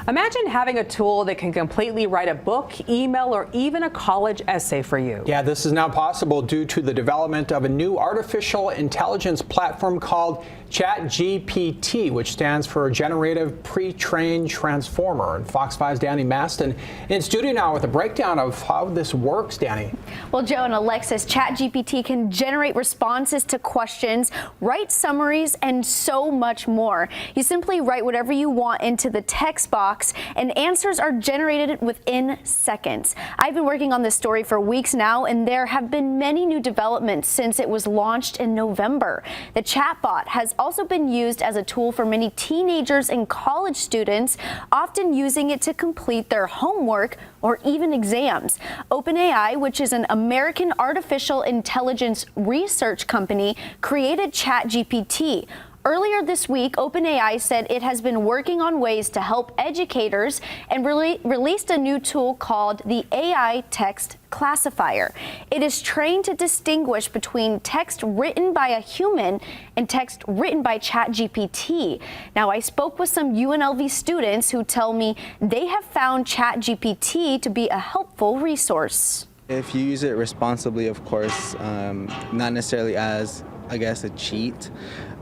Imagine having a tool that can completely write a book, email, or even a college essay for you. Yeah, this is now possible due to the development of a new artificial intelligence platform called ChatGPT, which stands for Generative Pre-trained Transformer. And Fox 5's Danny Maston in studio now with a breakdown of how this works. Danny. Well, Joe and Alexis, ChatGPT can generate responses to questions, write summaries, and so much more. You simply write whatever you want into the text box, and answers are generated within seconds. I've been working on this story for weeks now, and there have been many new developments since it was launched in November. The chatbot has also been used as a tool for many teenagers and college students, often using it to complete their homework or even exams. OpenAI, which is an American artificial intelligence research company, created ChatGPT. Earlier this week, OpenAI said it has been working on ways to help educators and released a new tool called the AI Text Classifier. It is trained to distinguish between text written by a human and text written by ChatGPT. Now, I spoke with some UNLV students who tell me they have found ChatGPT to be a helpful resource. If you use it responsibly, of course, not necessarily as, I guess, a cheat,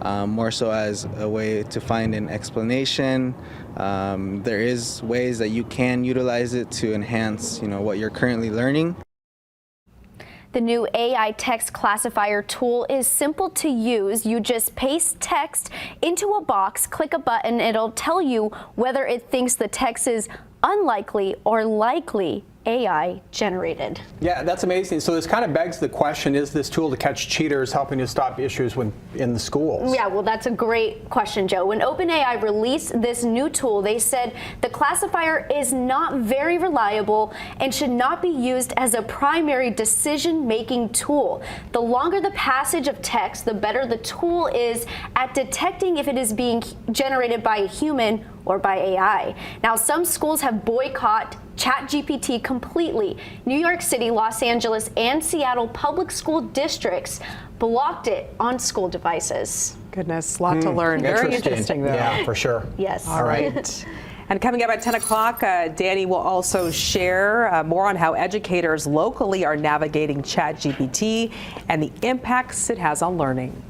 more so as a way to find an explanation. There is ways that you can utilize it to enhance, what you're currently learning. The new AI text classifier tool is simple to use. You just paste text into a box, click a button, it'll tell you whether it thinks the text is unlikely or likely AI generated. Yeah, that's amazing. So this kind of begs the question, is this tool to catch cheaters helping to stop issues in the schools? Yeah, well, that's a great question, Joe. When OpenAI released this new tool, they said the classifier is not very reliable and should not be used as a primary decision-making tool. The longer the passage of text, the better the tool is at detecting if it is being generated by a human or by AI. Now, some schools have boycotted ChatGPT completely. New York City, Los Angeles, and Seattle public school districts blocked it on school devices. Goodness, a lot to learn. Very interesting, though. Yeah, for sure. Yes. All right. And coming up at 10 o'clock, Danny will also share more on how educators locally are navigating ChatGPT and the impacts it has on learning.